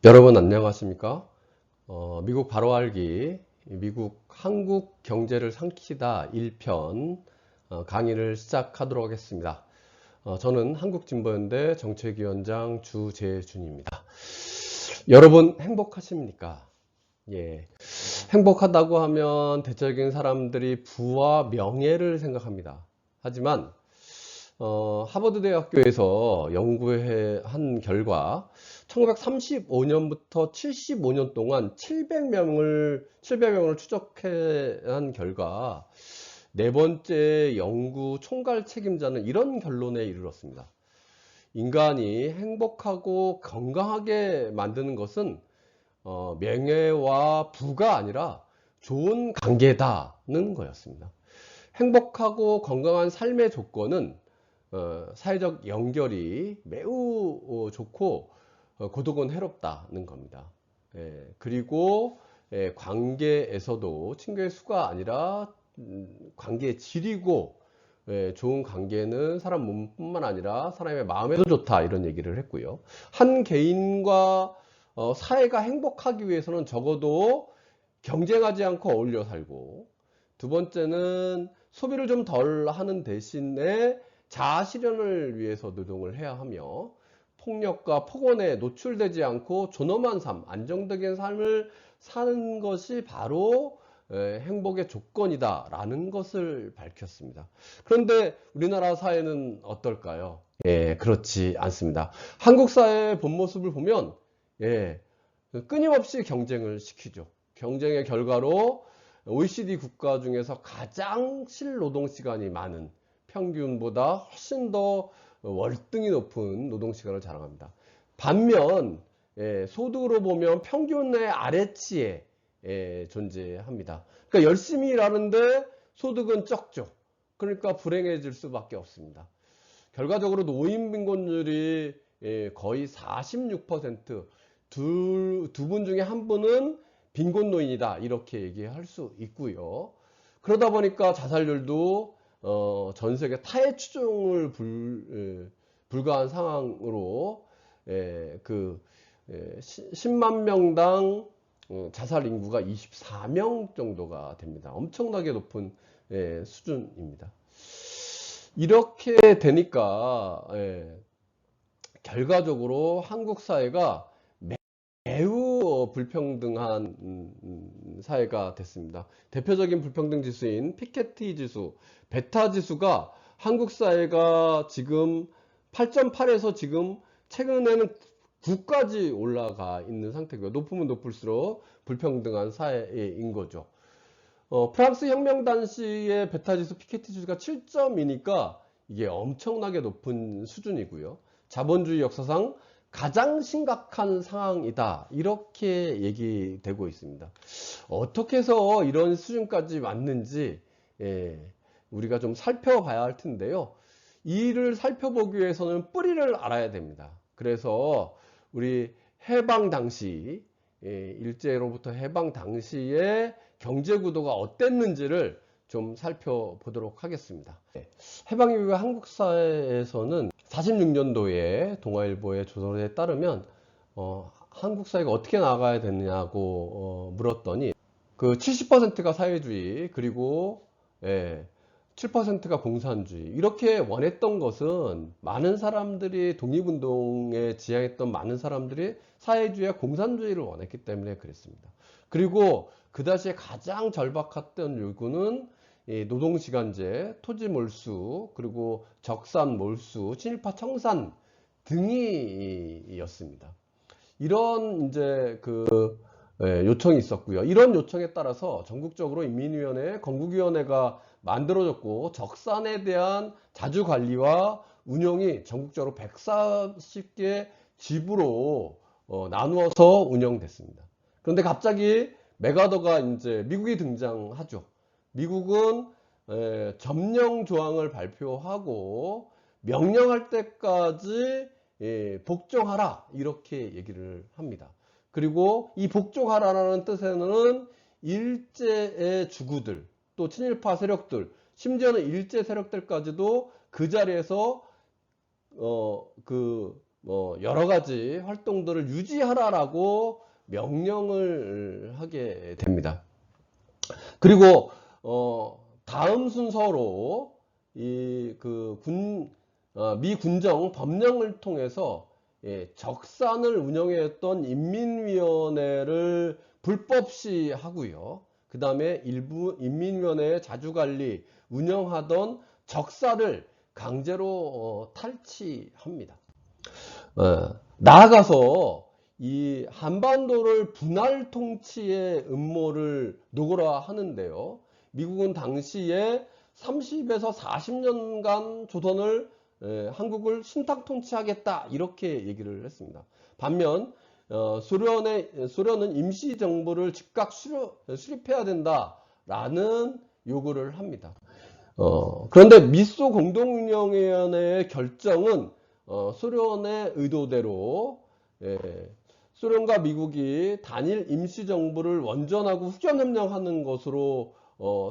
여러분 안녕하십니까? 미국 바로 알기, 미국 한국 경제를 삼키다 1편 강의를 시작하도록 하겠습니다. 저는 한국진보연대 정책위원장 주재준입니다. 여러분 행복하십니까? 예. 행복하다고 하면 대체적인 사람들이 부와 명예를 생각합니다. 하지만 하버드 대학교에서 연구한 결과 1935년부터 75년 동안 700명을 추적한 결과 네 번째 연구 총괄 책임자는 이런 결론에 이르렀습니다. 인간이 행복하고 건강하게 만드는 것은 명예와 부가 아니라 좋은 관계다는 거였습니다. 행복하고 건강한 삶의 조건은 사회적 연결이 매우 좋고 고독은 해롭다는 겁니다. 그리고 관계에서도 친구의 수가 아니라 관계의 질이고 좋은 관계는 사람 몸뿐만 아니라 사람의 마음에도 좋다 이런 얘기를 했고요. 한 개인과 사회가 행복하기 위해서는 적어도 경쟁하지 않고 어울려 살고, 두 번째는 소비를 좀 덜 하는 대신에 자아 실현을 위해서 노동을 해야 하며, 폭력과 폭언에 노출되지 않고 존엄한 삶, 안정적인 삶을 사는 것이 바로 행복의 조건이다 라는 것을 밝혔습니다. 그런데 우리나라 사회는 어떨까요? 그렇지 않습니다. 한국 사회의 본 모습을 보면 끊임없이 경쟁을 시키죠. 경쟁의 결과로 OECD 국가 중에서 가장 실노동 시간이 많은, 평균보다 훨씬 더 월등히 높은 노동 시간을 자랑합니다. 반면 소득으로 보면 평균의 아래치에 존재합니다. 그러니까 열심히 일하는데 소득은 적죠. 그러니까 불행해질 수밖에 없습니다. 결과적으로 노인 빈곤율이 거의 46%, 두 분 중에 한 분은 빈곤 노인이다 이렇게 얘기할 수 있고요. 그러다 보니까 자살률도 전 세계 타해 추종을 불가한 상황으로 10만 명당 자살 인구가 24명 정도가 됩니다. 엄청나게 높은 수준입니다. 이렇게 되니까 결과적으로 한국 사회가 매우 불평등한 사회가 됐습니다. 대표적인 불평등 지수인 피케티 지수, 베타 지수가 한국 사회가 지금 8.8에서 지금 최근에는 9까지 올라가 있는 상태고요. 높으면 높을수록 불평등한 사회인 거죠. 프랑스 혁명 당시의 베타 지수 피케티 지수가 7.2니까 이게 엄청나게 높은 수준이고요. 자본주의 역사상 가장 심각한 상황이다 이렇게 얘기되고 있습니다. 어떻게 해서 이런 수준까지 왔는지 우리가 좀 살펴봐야 할 텐데요. 이를 살펴보기 위해서는 뿌리를 알아야 됩니다. 그래서 우리 해방 당시, 일제로부터 해방 당시에 경제 구도가 어땠는지를 좀 살펴보도록 하겠습니다. 해방 이후에 한국 사회에서는 46년도에 동아일보의 조선에 따르면 한국 사회가 어떻게 나가야 되느냐고 물었더니 그 70%가 사회주의, 그리고 7%가 공산주의, 이렇게 원했던 것은, 많은 사람들이 독립운동에 지향했던 많은 사람들이 사회주의와 공산주의를 원했기 때문에 그랬습니다. 그리고 그 당시에 가장 절박했던 요구는 노동시간제, 토지몰수, 그리고 적산몰수, 친일파 청산 등이었습니다. 이런 이제 요청이 있었고요. 이런 요청에 따라서 전국적으로 인민위원회, 건국위원회가 만들어졌고, 적산에 대한 자주관리와 운영이 전국적으로 140개 지부로 나누어서 운영됐습니다. 그런데 갑자기 메가더가 이제 미국이 등장하죠. 미국은 점령 조항을 발표하고 명령할 때까지 복종하라 이렇게 얘기를 합니다. 그리고 이 복종하라는 뜻에는 일제의 주구들, 또 친일파 세력들, 심지어는 일제 세력들까지도 그 자리에서 뭐 여러 가지 활동들을 유지하라라고 명령을 하게 됩니다. 그리고 다음 순서로 미 군정 법령을 통해서 적산을 운영했던 인민위원회를 불법 시하고요. 그 다음에 일부 인민위원회의 자주관리 운영하던 적사를 강제로 탈취합니다. 나아가서 이 한반도를 분할 통치의 음모를 노골화하는데요. 미국은 당시에 30에서 40년간 조선을 한국을 신탁 통치하겠다 이렇게 얘기를 했습니다. 반면 소련은 임시정부를 즉각 수립해야 된다라는 요구를 합니다. 그런데 미소 공동운영위원회의 결정은 소련의 의도대로 소련과 미국이 단일 임시정부를 원전하고 후견협력하는 것으로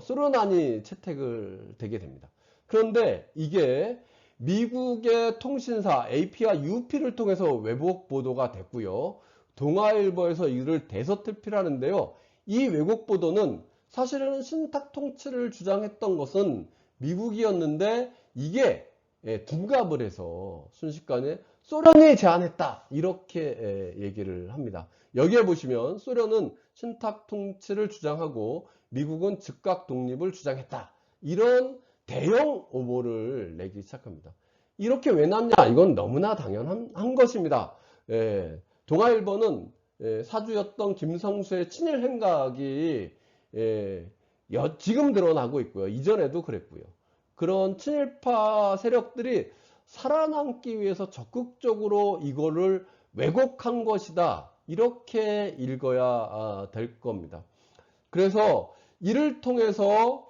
소련안이 채택을 되게 됩니다. 그런데 이게 미국의 통신사 AP와 UP를 통해서 왜곡 보도가 됐고요. 동아일보에서 이를 대서특필하는데요. 이 왜곡 보도는 사실은 신탁 통치를 주장했던 것은 미국이었는데 이게 둔갑을 해서 순식간에 소련이 제안했다 이렇게 얘기를 합니다. 여기에 보시면 소련은 신탁 통치를 주장하고 미국은 즉각 독립을 주장했다. 이런 대형 오보를 내기 시작합니다. 이렇게 왜 났냐? 이건 너무나 당연한 것입니다. 동아일보는 사주였던 김성수의 친일 행각이 지금 드러나고 있고요. 이전에도 그랬고요. 그런 친일파 세력들이 살아남기 위해서 적극적으로 이거를 왜곡한 것이다. 이렇게 읽어야 될 겁니다. 그래서 이를 통해서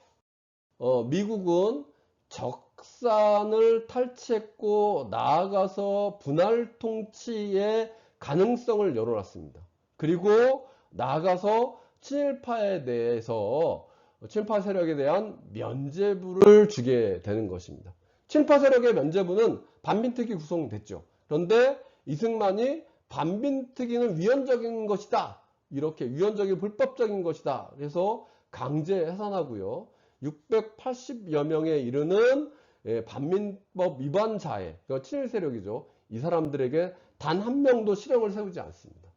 미국은 적산을 탈취했고 나아가서 분할 통치의 가능성을 열어놨습니다. 그리고 나아가서 친일파에 대해서 친일파 세력에 대한 면죄부를 주게 되는 것입니다. 친일파 세력의 면죄부는 반민특위 구성됐죠. 그런데 이승만이 반민특위는 위헌적인 것이다. 이렇게 위헌적인 불법적인 것이다. 그래서 강제 해산하고요. 680여 명에 이르는 반민법 위반자의 친일 세력이죠. 이 사람들에게 단 한 명도 실형을 세우지 않습니다.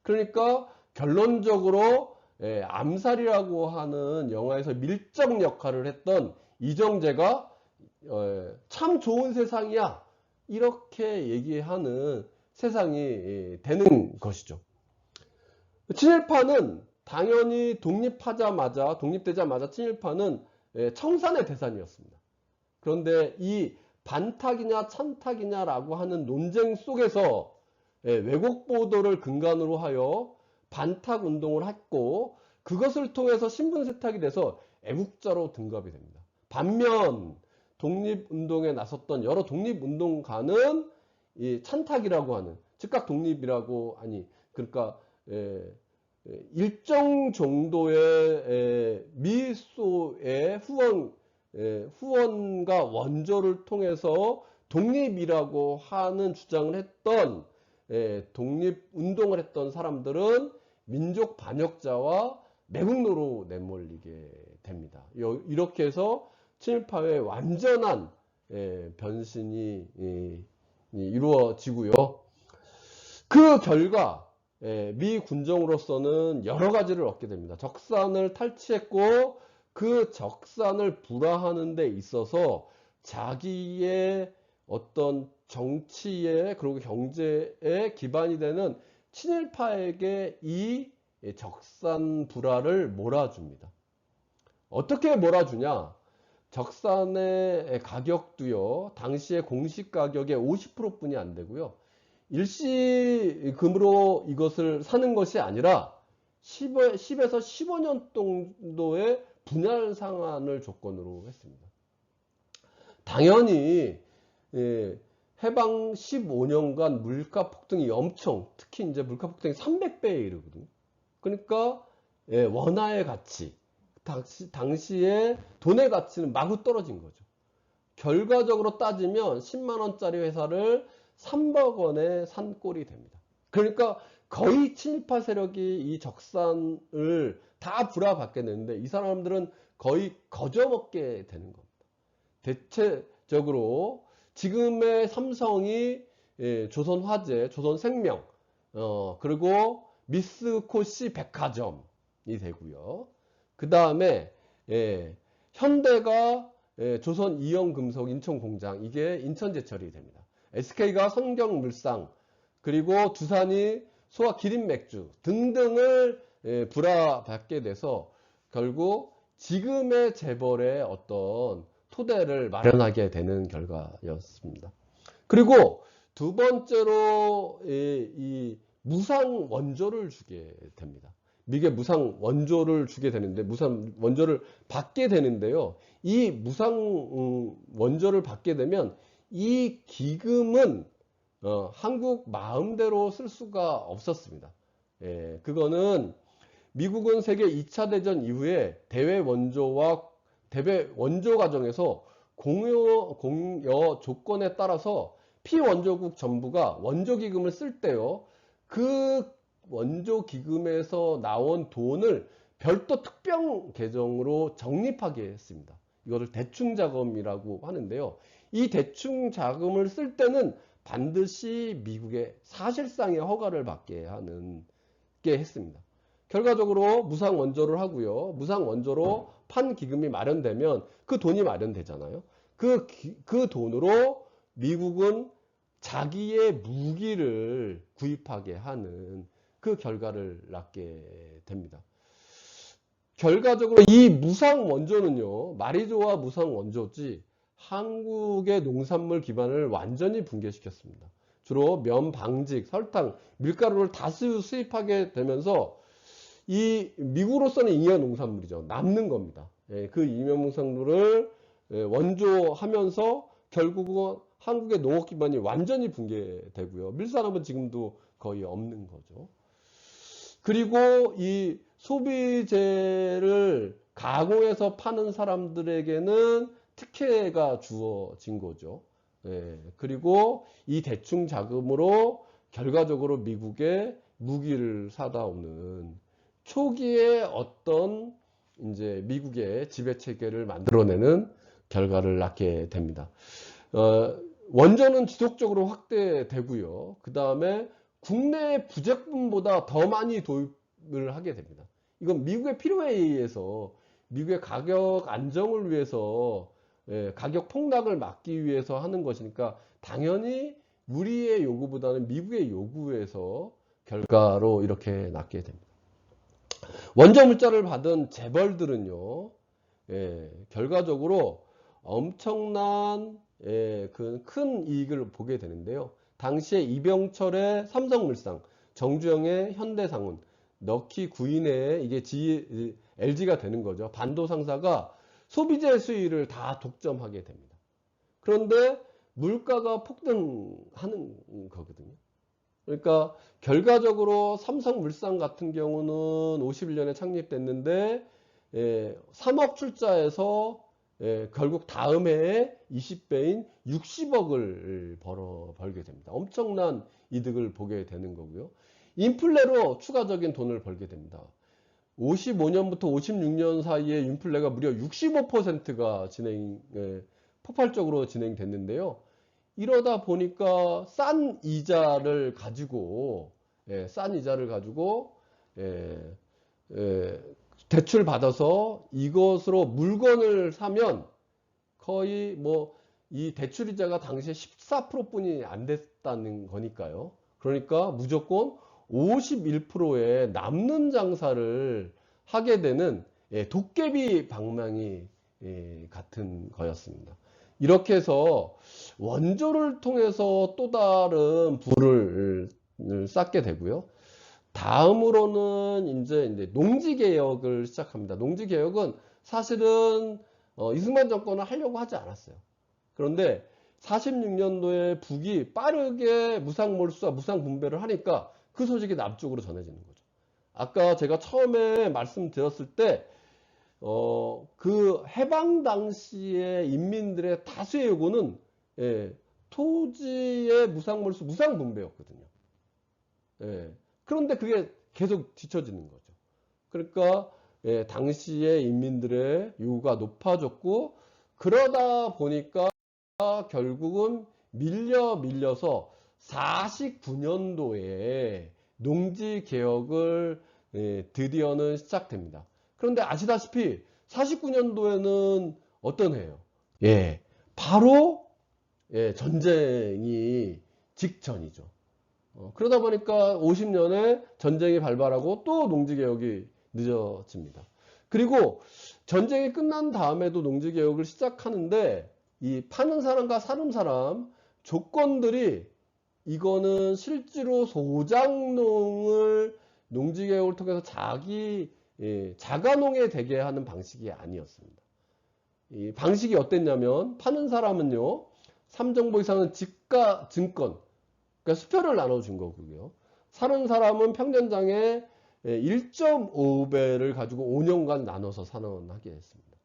그러니까 결론적으로 암살이라고 하는 영화에서 밀적 역할을 했던 이정재가 참 좋은 세상이야 이렇게 얘기하는 세상이 되는 것이죠. 친일파는 당연히 독립되자마자 친일파는 청산의 대상이었습니다. 그런데 이 반탁이냐 찬탁이냐라고 하는 논쟁 속에서 왜곡 보도를 근간으로 하여 반탁 운동을 했고 그것을 통해서 신분 세탁이 돼서 애국자로 등갑이 됩니다. 반면 독립운동에 나섰던 여러 독립운동가는 이 찬탁이라고 하는 즉각 독립이라고 그러니까 일정 정도의 미소의 후원과 원조를 통해서 독립이라고 하는 주장을 했던 독립운동을 했던 사람들은 민족 반역자와 매국노로 내몰리게 됩니다. 이렇게 해서 친일파의 완전한 변신이 이루어지고요. 그 결과 미 군정으로서는 여러 가지를 얻게 됩니다. 적산을 탈취했고 그 적산을 불화하는 데 있어서 자기의 어떤 정치에 그리고 경제에 기반이 되는 친일파에게 이 적산 불화를 몰아줍니다. 어떻게 몰아주냐? 적산의 가격도요. 당시의 공시 가격의 50% 뿐이 안 되고요. 일시금으로 이것을 사는 것이 아니라 10에서 15년 정도의 분할 상환을 조건으로 했습니다. 당연히 해방 15년간 물가 폭등이 특히 이제 물가 폭등이 300배에 이르거든요. 그러니까 원화의 가치, 당시의 돈의 가치는 마구 떨어진 거죠. 결과적으로 따지면 10만 원짜리 회사를 3억 원의 산꼴이 됩니다. 그러니까 거의 친일파 세력이 이 적산을 다 불화받게 되는데 이 사람들은 거의 거저먹게 되는 겁니다. 대체적으로 지금의 삼성이 조선화재, 조선생명, 그리고 미쓰코시 백화점이 되고요. 그 다음에 현대가 조선이영금속 인천공장, 이게 인천제철이 됩니다. SK가 성경물상, 그리고 두산이 소화 기린맥주 등등을 불화받게 돼서 결국 지금의 재벌의 어떤 토대를 마련하게 되는 결과였습니다. 그리고 두 번째로 이 무상 원조를 주게 됩니다. 미국에 무상 원조를 주게 되는데, 무상 원조를 받게 되는데요. 이 무상 원조를 받게 되면 이 기금은 한국 마음대로 쓸 수가 없었습니다. 그거는 미국은 세계 2차 대전 이후에 대외 원조 과정에서 공여 조건에 따라서 피원조국 정부가 원조기금을 쓸 때요, 그 원조기금에서 나온 돈을 별도 특별 계정으로 적립하게 했습니다. 이거를 대충자금이라고 하는데요. 이 대충자금을 쓸 때는 반드시 미국의 사실상의 허가를 받게 했습니다. 결과적으로 무상 원조를 하고요. 무상 원조로 판 기금이 마련되면 그 돈이 마련되잖아요. 그 돈으로 미국은 자기의 무기를 구입하게 하는 그 결과를 낳게 됩니다. 결과적으로 이 무상 원조는요, 말이 좋아 무상 원조지 한국의 농산물 기반을 완전히 붕괴시켰습니다. 주로 면, 방직, 설탕, 밀가루를 다수 수입하게 되면서 이 미국으로서는 잉여 농산물이죠. 남는 겁니다. 그 잉여 농산물을 원조하면서 결국은 한국의 농업 기반이 완전히 붕괴되고요. 밀산업은 지금도 거의 없는 거죠. 그리고 이 소비재를 가공해서 파는 사람들에게는 특혜가 주어진 거죠. 그리고 이 대충 자금으로 결과적으로 미국의 무기를 사다 오는 초기에 어떤 이제 미국의 지배 체계를 만들어내는 결과를 낳게 됩니다. 원조는 지속적으로 확대되고요. 그 다음에 국내 부제품보다 더 많이 도입을 하게 됩니다. 이건 미국의 필요에 의해서, 미국의 가격 안정을 위해서, 가격 폭락을 막기 위해서 하는 것이니까 당연히 우리의 요구보다는 미국의 요구에서 결과로 이렇게 낳게 됩니다. 원조 물자를 받은 재벌들은요, 결과적으로 엄청난 그 큰 이익을 보게 되는데요. 당시에 이병철의 삼성물상, 정주영의 현대상운, 넉키 구인의 이게 LG가 되는 거죠. 반도 상사가 소비재 수익을 다 독점하게 됩니다. 그런데 물가가 폭등하는 거거든요. 그러니까 결과적으로 삼성물산 같은 경우는 51년에 창립됐는데 3억 출자해서 결국 다음 해에 20배인 60억을 벌게 됩니다. 엄청난 이득을 보게 되는 거고요. 인플레로 추가적인 돈을 벌게 됩니다. 55년부터 56년 사이에 인플레가 무려 65%가 폭발적으로 진행됐는데요. 이러다 보니까 싼 이자를 가지고 대출 받아서 이것으로 물건을 사면 거의 이 대출 이자가 당시에 14% 뿐이 안 됐다는 거니까요. 그러니까 무조건 51%의 남는 장사를 하게 되는 도깨비 방망이 같은 거였습니다. 이렇게 해서 원조를 통해서 또 다른 부를 쌓게 되고요. 다음으로는 이제 농지개혁을 시작합니다. 농지개혁은 사실은 이승만 정권은 하려고 하지 않았어요. 그런데 46년도에 북이 빠르게 무상몰수와 무상분배를 하니까 그 소식이 남쪽으로 전해지는 거죠. 아까 제가 처음에 말씀드렸을 때 그 해방 당시의 인민들의 다수의 요구는 토지의 무상몰수, 무상분배였거든요. 예. 그런데 그게 계속 뒤처지는 거죠. 그러니까 예, 당시의 인민들의 요구가 높아졌고, 그러다 보니까 결국은 밀려서 49년도에 농지개혁을 예, 드디어는 시작됩니다. 그런데 아시다시피 49년도에는 어떤 해예요? 예, 바로 예, 전쟁이 직전이죠. 그러다 보니까 50년에 전쟁이 발발하고 또 농지개혁이 늦어집니다. 그리고 전쟁이 끝난 다음에도 농지개혁을 시작하는데 이 파는 사람과 사는 사람 조건들이 이거는 실제로 소작농을 농지개혁을 통해서 자가농에 되게 하는 방식이 아니었습니다. 이 방식이 어땠냐면 파는 사람은요, 3정보 이상은 지가 증권, 그러니까 수표를 나눠준 거고요. 사는 사람은 평년장에 1.5배를 가지고 5년간 나눠서 산원하게 했습니다.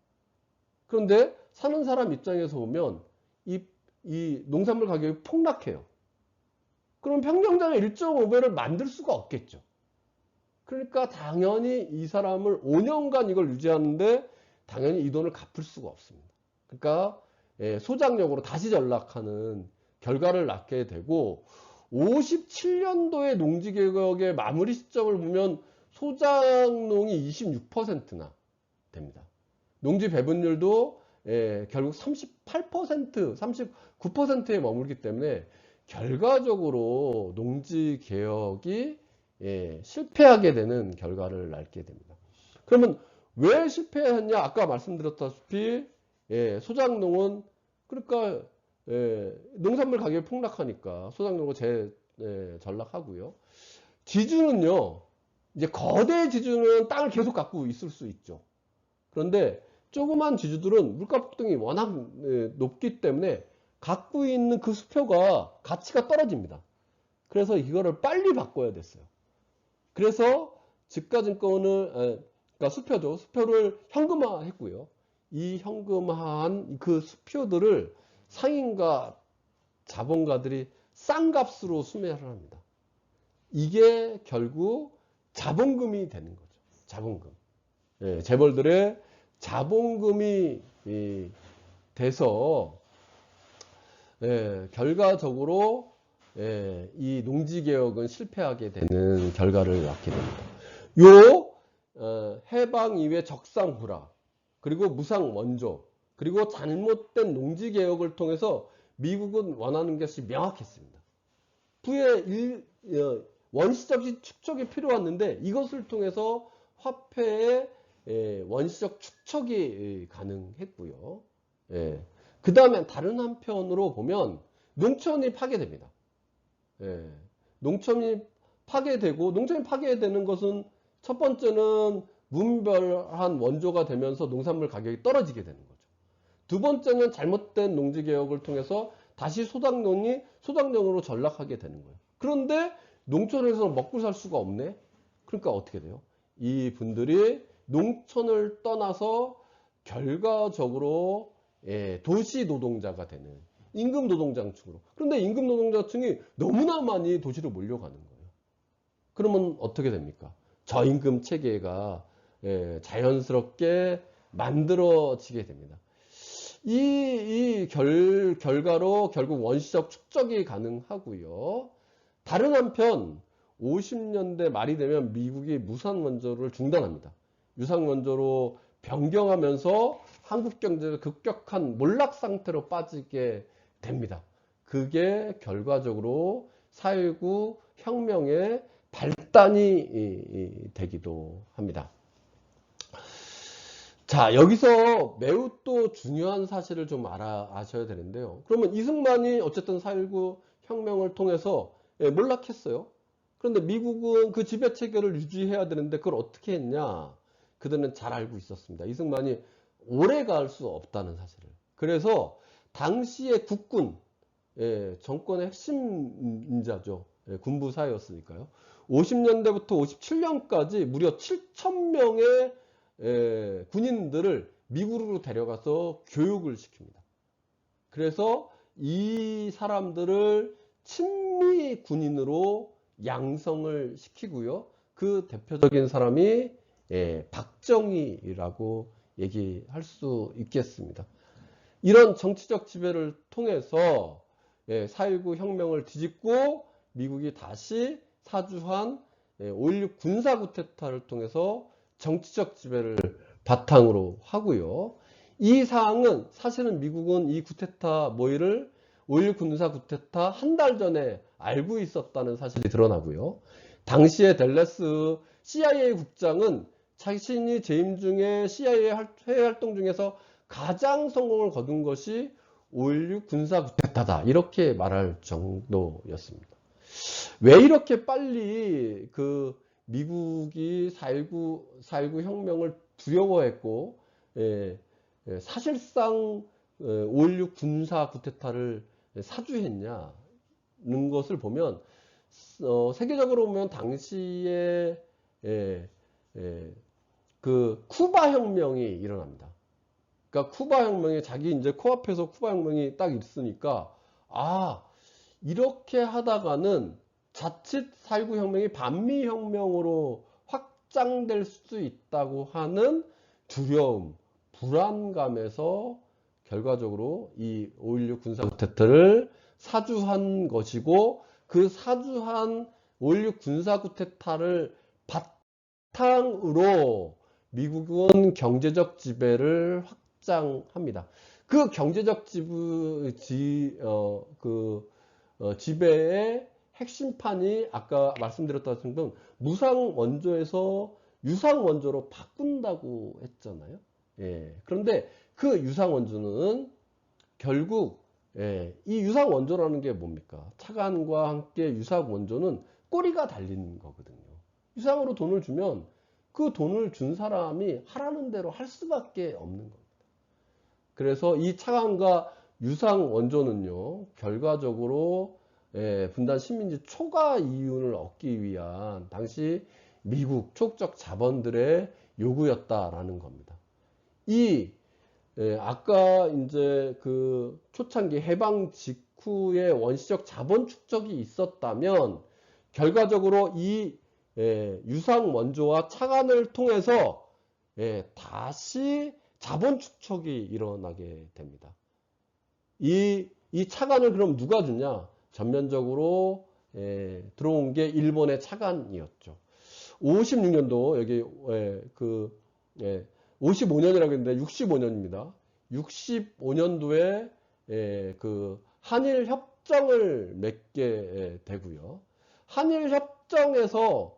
그런데 사는 사람 입장에서 보면 이 농산물 가격이 폭락해요. 그럼 평년장에 1.5배를 만들 수가 없겠죠. 그러니까 당연히 이 사람을 5년간 이걸 유지하는데 당연히 이 돈을 갚을 수가 없습니다. 그러니까 소작용으로 다시 전락하는 결과를 낳게 되고, 57년도에 농지개혁의 마무리 시점을 보면 소작농이 26%나 됩니다. 농지 배분율도 결국 38%, 39%에 머물기 때문에 결과적으로 농지개혁이 실패하게 되는 결과를 낳게 됩니다. 그러면 왜 실패했냐? 아까 말씀드렸다시피 소작농은 그러니까 농산물 가격이 폭락하니까 소작농은 전락하고요. 지주는요, 이제 거대 지주는 땅을 계속 갖고 있을 수 있죠. 그런데 조그만 지주들은 물가 폭등이 워낙 높기 때문에 갖고 있는 그 수표가 가치가 떨어집니다. 그래서 이거를 빨리 바꿔야 됐어요. 그래서 지가증권을 그러니까 수표죠. 수표를 현금화했고요. 이 현금화한 그 수표들을 상인과 자본가들이 싼 값으로 수매를 합니다. 이게 결국 자본금이 되는 거죠. 자본금. 재벌들의 자본금이 돼서 결과적으로 이 농지개혁은 실패하게 되는 결과를 낳게 됩니다. 해방 이후에 적상불화, 그리고 무상원조, 그리고 잘못된 농지개혁을 통해서 미국은 원하는 것이 명확했습니다. 부의 원시적 축적이 필요했는데 이것을 통해서 화폐의 원시적 축적이 가능했고요. 그 다음에 다른 한편으로 보면 농촌이 파괴됩니다. 농촌이 파괴되고, 농촌이 파괴되는 것은 첫 번째는 무분별한 원조가 되면서 농산물 가격이 떨어지게 되는 거죠. 두 번째는 잘못된 농지개혁을 통해서 다시 소작농으로 전락하게 되는 거예요. 그런데 농촌에서는 먹고 살 수가 없네. 그러니까 어떻게 돼요? 이 분들이 농촌을 떠나서 결과적으로 도시 노동자가 되는 임금 노동자층으로. 그런데 임금 노동자층이 너무나 많이 도시로 몰려가는 거예요. 그러면 어떻게 됩니까? 저임금 체계가 자연스럽게 만들어지게 됩니다. 이 결과로 결국 원시적 축적이 가능하고요. 다른 한편 50년대 말이 되면 미국이 무상원조를 중단합니다. 유상원조로 변경하면서 한국 경제가 급격한 몰락 상태로 빠지게 됩니다. 그게 결과적으로 4.19 혁명의 발단이 되기도 합니다. 자, 여기서 매우 또 중요한 사실을 좀 아셔야 되는데요. 그러면 이승만이 어쨌든 4.19 혁명을 통해서 몰락했어요. 그런데 미국은 그 지배체계를 유지해야 되는데 그걸 어떻게 했냐? 그들은 잘 알고 있었습니다. 이승만이 오래 갈 수 없다는 사실을. 그래서 당시의 국군, 정권의 핵심 인자죠. 군부사였으니까요. 50년대부터 57년까지 무려 7,000명의 군인들을 미국으로 데려가서 교육을 시킵니다. 그래서 이 사람들을 친미 군인으로 양성을 시키고요. 그 대표적인 사람이 박정희라고 얘기할 수 있겠습니다. 이런 정치적 지배를 통해서 4.19 혁명을 뒤집고 미국이 다시 사주한 5.16 군사 쿠데타를 통해서 정치적 지배를 바탕으로 하고요. 이 사항은 사실은 미국은 이 쿠데타 모의를 5.16 군사 쿠데타 한 달 전에 알고 있었다는 사실이 드러나고요. 당시에 댈러스 CIA 국장은 자신이 재임 중에 CIA 해외 활동 중에서 가장 성공을 거둔 것이 5.16 군사 쿠데타다 이렇게 말할 정도였습니다. 왜 이렇게 빨리 그 미국이 4.19 혁명을 두려워했고 사실상 5.16 군사 쿠데타를 사주했냐는 것을 보면 세계적으로 보면 당시에 그 쿠바 혁명이 일어납니다. 그러니까 쿠바 혁명이 자기 이제 코앞에서 쿠바 혁명이 딱 있으니까 이렇게 하다가는 자칫 4.19 혁명이 반미 혁명으로 확장될 수 있다고 하는 두려움, 불안감에서 결과적으로 이 5.16 군사 쿠데타를 사주한 것이고 그 사주한 5.16 군사 쿠데타를 바탕으로 미국은 경제적 지배를 확장합니다. 그 경제적 지배의 핵심판이 아까 말씀드렸다시피 무상 원조에서 유상 원조로 바꾼다고 했잖아요. 그런데 그 유상 원조는 결국 이 유상 원조라는 게 뭡니까? 차관과 함께 유상 원조는 꼬리가 달린 거거든요. 유상으로 돈을 주면 그 돈을 준 사람이 하라는 대로 할 수밖에 없는 겁니다. 그래서 이 차관과 유상 원조는요, 결과적으로 분단 식민지 초과 이윤을 얻기 위한 당시 미국 초국적 자본들의 요구였다라는 겁니다. 아까 이제 그 초창기 해방 직후에 원시적 자본 축적이 있었다면 결과적으로 이 유상 원조와 차관을 통해서 다시 자본 축적이 일어나게 됩니다. 이 차관을 그럼 누가 주냐? 전면적으로 들어온 게 일본의 차관이었죠. 56년도 여기 55년이라고 했는데 65년입니다. 65년도에 그 한일 협정을 맺게 되고요. 한일 협정에서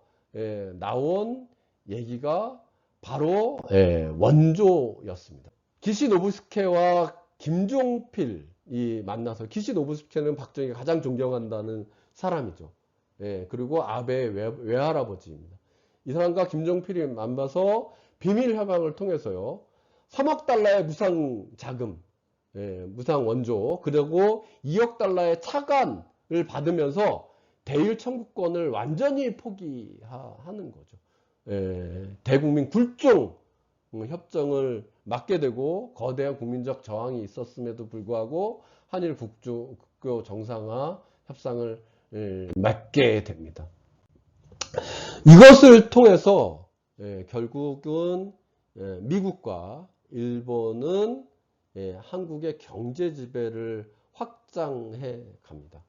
나온 얘기가 바로 원조였습니다. 기시노부스케와 김종필이 만나서, 기시노부스케는 박정희가 가장 존경한다는 사람이죠. 그리고 아베의 외할아버지입니다. 이 사람과 김종필이 만나서 비밀 협약을 통해서요, 3억 달러의 무상 자금, 무상 원조, 그리고 2억 달러의 차관을 받으면서 대일 청구권을 완전히 포기하는 거죠. 대국민 굴종 협정을 맺게 되고 거대한 국민적 저항이 있었음에도 불구하고 한일 국교 정상화 협상을 맺게 됩니다. 이것을 통해서 결국은 미국과 일본은 한국의 경제 지배를 확장해 갑니다.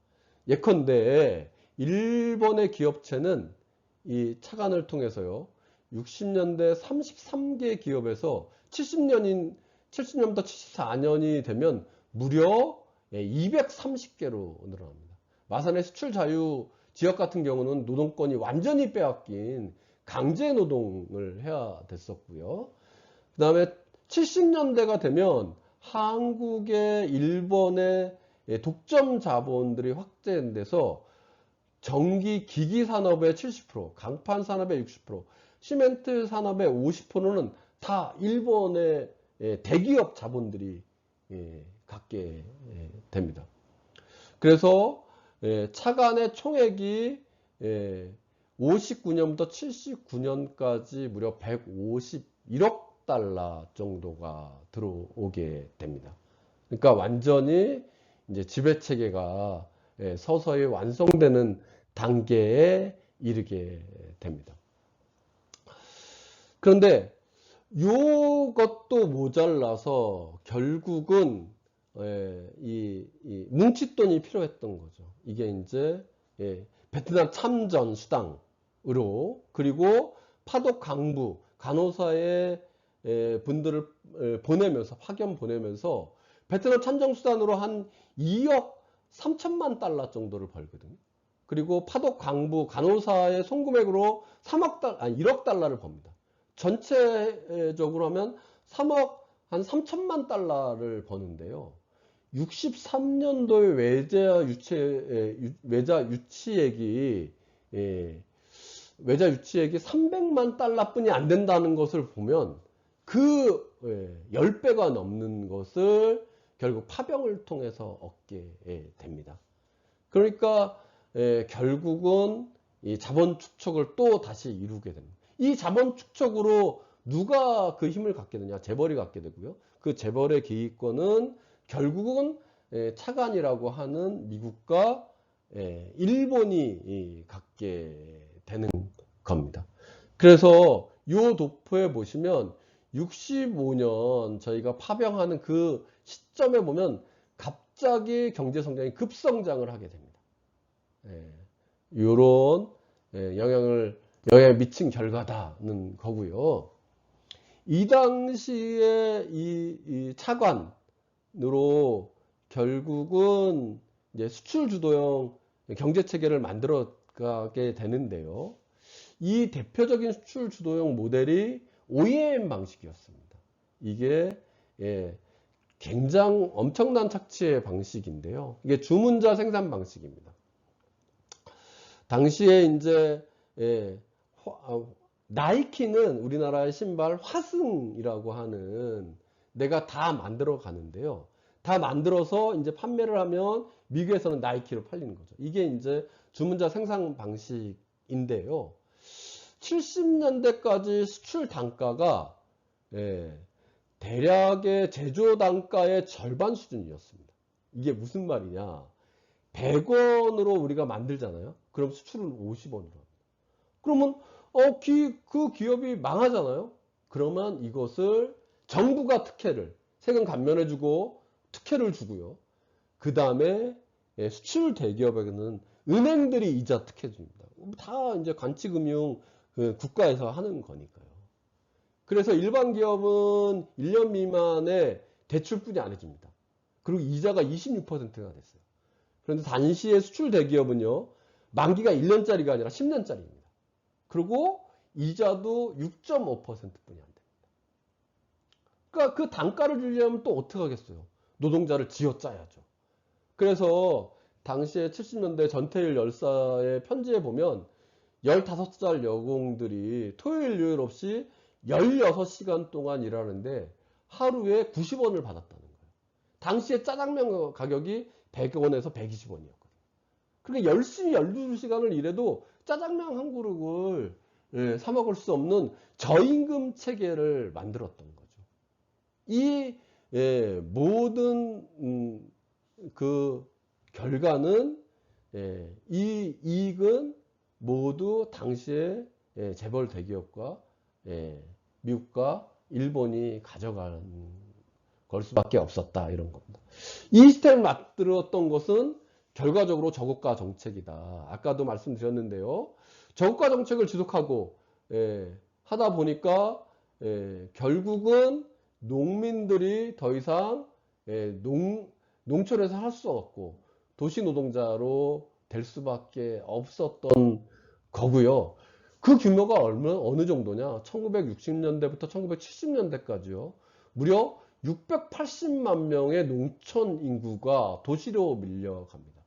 예컨대 일본의 기업체는 이 차관을 통해서요, 60년대 33개 기업에서 70년부터 74년이 되면 무려 230개로 늘어납니다. 마산의 수출 자유 지역 같은 경우는 노동권이 완전히 빼앗긴 강제 노동을 해야 됐었고요. 그 다음에 70년대가 되면 한국의 일본의 독점 자본들이 확대돼서 전기 기기 산업의 70%, 강판 산업의 60%, 시멘트 산업의 50%는 다 일본의 대기업 자본들이 갖게 됩니다. 그래서 차관의 총액이 59년부터 79년까지 무려 151억 달러 정도가 들어오게 됩니다. 그러니까 완전히 이제 지배 체계가 서서히 완성되는 단계에 이르게 됩니다. 그런데 요것도 모자라서 결국은 이 뭉칫돈이 필요했던 거죠. 이게 이제 베트남 참전 수당으로, 그리고 파독 강부 간호사의 분들을 보내면서, 파견 보내면서 베트남 참전 수단으로 한 2억 3천만 달러 정도를 벌거든요. 그리고 파독 강부 간호사의 송금액으로 1억 달러를 법니다. 전체적으로 하면 3억 한 3천만 달러를 버는데요. 63년도의 외자 유치액이 300만 달러뿐이 안 된다는 것을 보면 그 10배가 넘는 것을 결국 파병을 통해서 얻게 됩니다. 그러니까 결국은 이 자본 축적을 또 다시 이루게 됩니다. 이 자본 축적으로 누가 그 힘을 갖게 되냐? 재벌이 갖게 되고요. 그 재벌의 기득권은 결국은 차관이라고 하는 미국과 일본이 갖게 되는 겁니다. 그래서 요 도표에 보시면 65년 저희가 파병하는 그 시점에 보면 갑자기 경제 성장이 급성장을 하게 됩니다. 요런 영향을 미친 결과다는 거고요. 이 당시에 이 차관으로 결국은 이제 수출 주도형 경제 체계를 만들어 가게 되는데요. 이 대표적인 수출 주도형 모델이 OEM 방식이었습니다. 이게 굉장히 엄청난 착취의 방식인데요. 이게 주문자 생산 방식입니다. 당시에 이제 나이키는 우리나라의 신발 화승이라고 하는 내가 다 만들어 가는데요. 다 만들어서 이제 판매를 하면 미국에서는 나이키로 팔리는 거죠. 이게 이제 주문자 생산 방식인데요. 70년대까지 수출 단가가 대략의 제조 단가의 절반 수준이었습니다. 이게 무슨 말이냐? 100원으로 우리가 만들잖아요. 그럼 수출은 50원으로 합니다. 그러면 그 기업이 망하잖아요. 그러면 이것을 정부가 특혜를 세금 감면해주고 특혜를 주고요. 그 다음에 수출 대기업에게는 은행들이 이자 특혜 줍니다. 다 이제 관치금융 국가에서 하는 거니까요. 그래서 일반 기업은 1년 미만의 대출뿐이 안 해줍니다. 그리고 이자가 26%가 됐어요. 그런데 당시의 수출 대기업은요, 만기가 1년짜리가 아니라 10년짜리입니다. 그리고 이자도 6.5%뿐이 안 됩니다. 그러니까 그 단가를 주려면 또 어떻게 하겠어요? 노동자를 쥐어짜야죠. 그래서 당시에 70년대 전태일 열사의 편지에 보면 15살 여공들이 토요일 일요일 없이 16시간 동안 일하는데 하루에 90원을 받았다는 거예요. 당시에 짜장면 가격이 100원에서 120원이었거든요. 그러니까 열심히 12시간을 일해도 짜장면 한 그릇을 사 먹을 수 없는 저임금 체계를 만들었던 거죠. 이 모든 그 결과는 이 이익은 모두 당시에 재벌 대기업과 미국과 일본이 가져간 걸 수밖에 없었다, 이런 겁니다. 이 시스템을 만들었던 것은 결과적으로 저고가 정책이다. 아까도 말씀드렸는데요. 저고가 정책을 지속하고 하다 보니까 결국은 농민들이 더 이상 농촌에서 할 수 없고 도시 노동자로 될 수밖에 없었던 거고요. 그 규모가 어느 정도냐? 1960년대부터 1970년대까지요. 무려 680만 명의 농촌 인구가 도시로 밀려갑니다.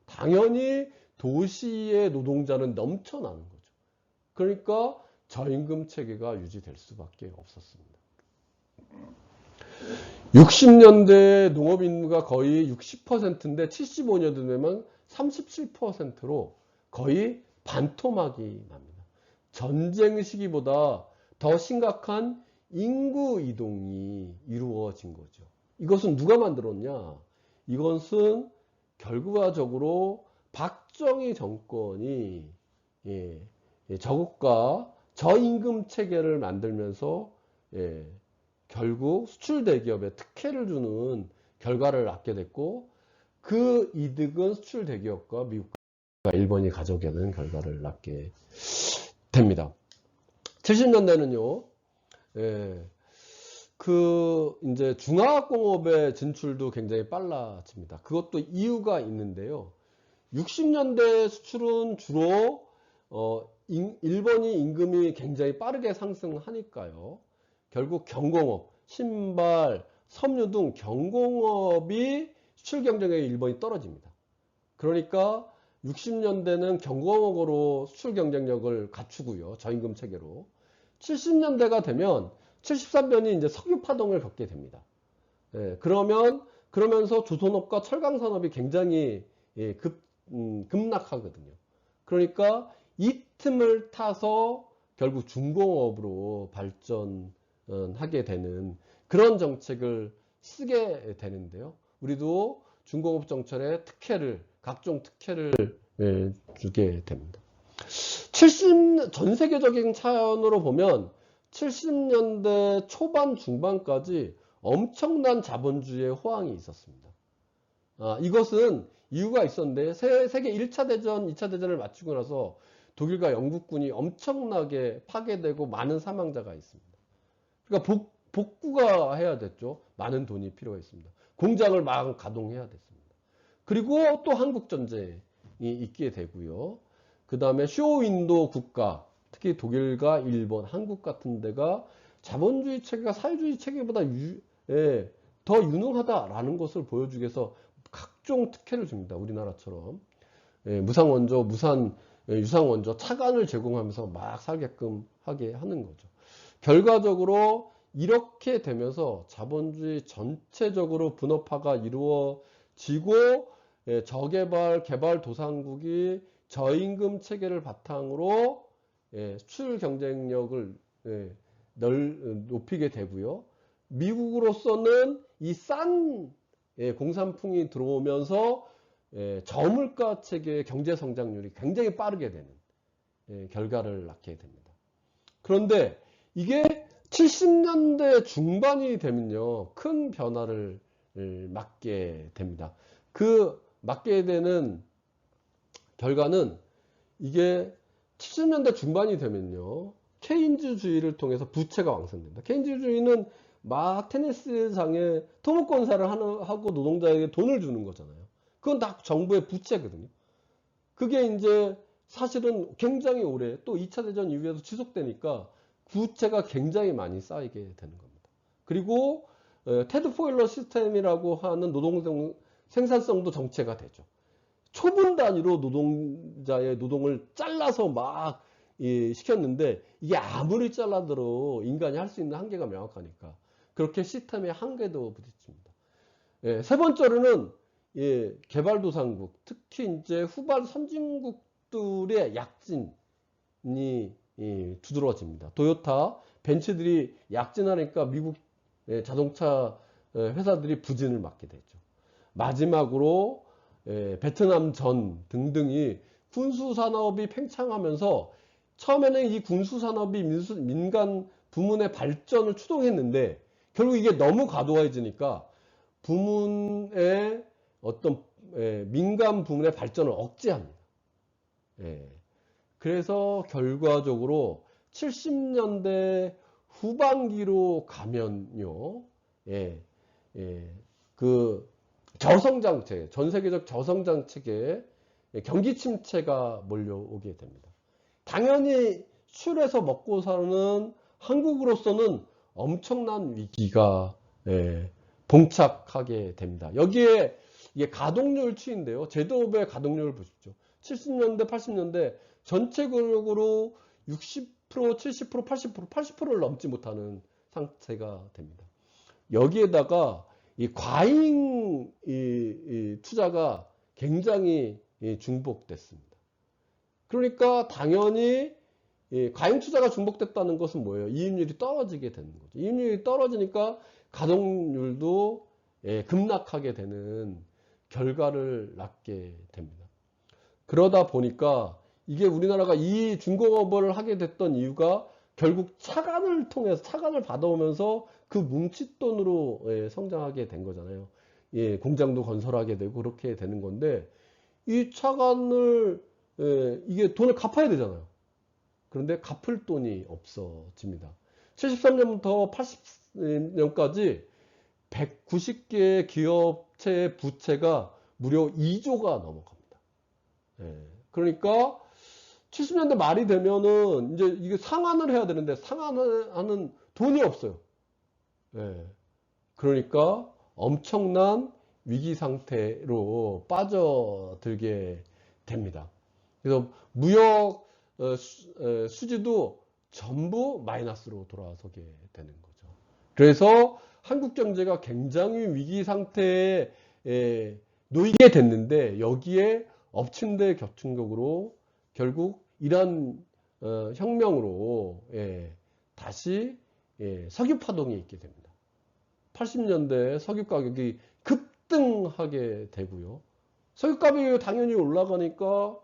당연히 도시의 노동자는 넘쳐나는 거죠. 그러니까 저임금 체계가 유지될 수밖에 없었습니다. 60년대 농업인구가 거의 60%인데 75년 되면 37%로 거의 반토막이 납니다. 전쟁 시기보다 더 심각한 인구 이동이 이루어진 거죠. 이것은 누가 만들었냐? 이것은 결과적으로 박정희 정권이 저국가 저임금 체계를 만들면서 결국 수출 대기업에 특혜를 주는 결과를 낳게 됐고, 그 이득은 수출 대기업과 미국과 일본이 가져오게 되는 결과를 낳게 됩니다. 70년대는요, 이제 중화학공업의 진출도 굉장히 빨라집니다. 그것도 이유가 있는데요. 60년대 수출은 주로 일본이 임금이 굉장히 빠르게 상승하니까요. 결국 경공업, 신발, 섬유 등 경공업이 수출 경쟁력이 일본이 떨어집니다. 그러니까 60년대는 경공업으로 수출 경쟁력을 갖추고요. 저임금 체계로. 70년대가 되면 73년이 이제 석유 파동을 겪게 됩니다. 그러면서 조선업과 철강산업이 굉장히 급락하거든요. 그러니까 이 틈을 타서 결국 중공업으로 발전하게 되는 그런 정책을 쓰게 되는데요. 우리도 중공업 정책에 각종 특혜를 주게 됩니다. 전 세계적인 차원으로 보면 70년대 초반 중반까지 엄청난 자본주의의 호황이 있었습니다. 이것은 이유가 있었는데 세계 1차 대전, 2차 대전을 마치고 나서 독일과 영국군이 엄청나게 파괴되고 많은 사망자가 있습니다. 그러니까 복구가 해야 됐죠. 많은 돈이 필요가 있습니다. 공장을 막 가동해야 됐습니다. 그리고 또 한국전쟁이 있게 되고요. 그 다음에 쇼윈도 국가, 특히 독일과 일본, 한국 같은 데가 자본주의 체계가 사회주의 체계보다 더 유능하다라는 것을 보여주기 위해서 각종 특혜를 줍니다. 우리나라처럼. 무상원조, 유상원조, 차관을 제공하면서 막 살게끔 하게 하는 거죠. 결과적으로 이렇게 되면서 자본주의 전체적으로 분업화가 이루어지고 저개발, 개발도상국이 저임금 체계를 바탕으로 수출 경쟁력을 높이게 되고요. 미국으로서는 이 싼 공산품이 들어오면서 저물가 체계의 경제 성장률이 굉장히 빠르게 되는 결과를 낳게 됩니다. 그런데 이게 70년대 중반이 되면요, 큰 변화를 맞게 됩니다. 그 맞게 되는 결과는 이게 70년대 중반이 되면요, 케인즈주의를 통해서 부채가 왕성됩니다. 케인즈주의는 막 테니스장에 토목공사를 하고 노동자에게 돈을 주는 거잖아요. 그건 다 정부의 부채거든요. 그게 이제 사실은 굉장히 오래 또 2차 대전 이후에도 지속되니까 부채가 굉장히 많이 쌓이게 되는 겁니다. 그리고 테드 포일러 시스템이라고 하는 노동 생산성도 정체가 되죠. 초분 단위로 노동자의 노동을 잘라서 막 시켰는데 이게 아무리 잘라도 인간이 할 수 있는 한계가 명확하니까 그렇게 시스템의 한계도 부딪힙니다. 세 번째로는 개발도상국, 특히 이제 후발 선진국들의 약진이 두드러집니다. 토요타, 벤츠들이 약진하니까 미국 자동차 회사들이 부진을 맞게 되죠. 마지막으로 베트남 전 등등이 군수산업이 팽창하면서 처음에는 이 군수산업이 민간 부문의 발전을 추동했는데 결국 이게 너무 과도해지니까 부문의 어떤 민간 부문의 발전을 억제합니다. 그래서 결과적으로 70년대 후반기로 가면요, 그 저성장 체계, 전 세계적 저성장 체계에 경기 침체가 몰려오게 됩니다. 당연히 수출해서 먹고 사는 한국으로서는 엄청난 위기가 봉착하게 됩니다. 여기에 이게 가동률 추이인데요. 제조업의 가동률을 보십시오. 70년대, 80년대 전체적으로 60%, 70%, 80%, 80%를 넘지 못하는 상태가 됩니다. 여기에다가 이 과잉 투자가 굉장히 중복됐습니다. 그러니까 당연히 과잉 투자가 중복됐다는 것은 뭐예요? 이익률이 떨어지게 되는 거죠. 이익률이 떨어지니까 가동률도 급락하게 되는 결과를 낳게 됩니다. 그러다 보니까 이게 우리나라가 이 중공업을 하게 됐던 이유가 결국 차관을 통해서 차관을 받아오면서 그 뭉칫돈으로 성장하게 된 거잖아요. 예, 공장도 건설하게 되고 그렇게 되는 건데 이 차관을 이게 돈을 갚아야 되잖아요. 그런데 갚을 돈이 없어집니다. 73년부터 80년까지 190개의 기업체의 부채가 무려 2조가 넘어갑니다. 예, 그러니까 70년대 말이 되면은 이제 이게 상환을 해야 되는데 상환을 하는 돈이 없어요. 예, 그러니까 엄청난 위기 상태로 빠져들게 됩니다. 그래서 무역 수지도 전부 마이너스로 돌아서게 되는 거죠. 그래서 한국 경제가 굉장히 위기 상태에 놓이게 됐는데 여기에 엎친 데 겹친 격으로 결국 이러한 혁명으로 다시 석유 파동이 있게 됩니다. 80년대 석유 가격이 급등하게 되고요. 석유 가격이 당연히 올라가니까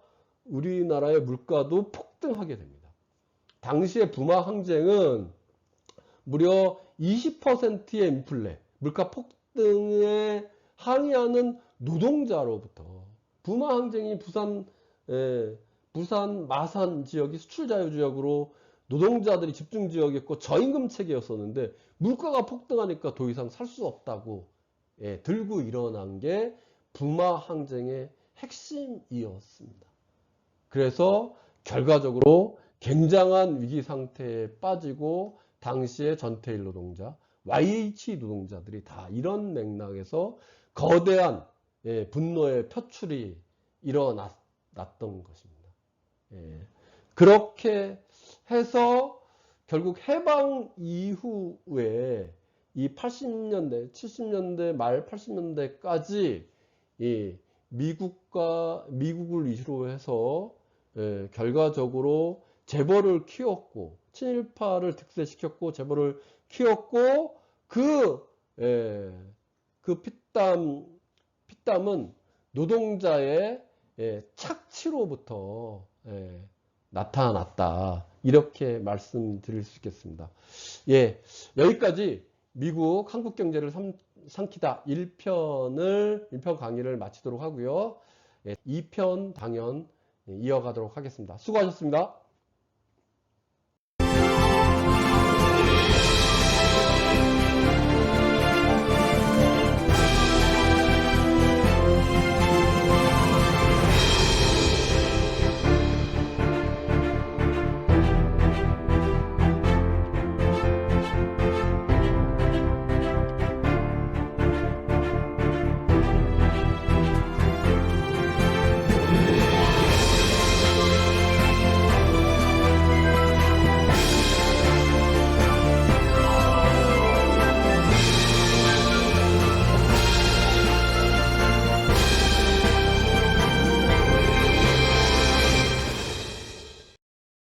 우리나라의 물가도 폭등하게 됩니다. 당시의 부마 항쟁은 무려 20%의 인플레, 물가 폭등에 항의하는 노동자로부터 부마 항쟁이 부산, 마산 지역이 수출 자유 지역으로 노동자들이 집중 지역이었고 저임금 체계였었는데 물가가 폭등하니까 더 이상 살 수 없다고 들고 일어난 게 부마 항쟁의 핵심이었습니다. 그래서 결과적으로 굉장한 위기 상태에 빠지고 당시의 전태일 노동자, YH 노동자들이 다 이런 맥락에서 거대한 분노의 표출이 일어났던 것입니다. 그렇게 해서 결국 해방 이후에 이 80년대, 70년대 말 80년대까지 이 미국을 이유로 해서 결과적으로 재벌을 키웠고 친일파를 득세시켰고 재벌을 키웠고 그 피땀은 노동자의 착취로부터 나타났다. 이렇게 말씀드릴 수 있겠습니다. 예, 여기까지 미국 한국 경제를 삼키다 1편 강의를 마치도록 하고요. 2편 당연 이어가도록 하겠습니다. 수고하셨습니다.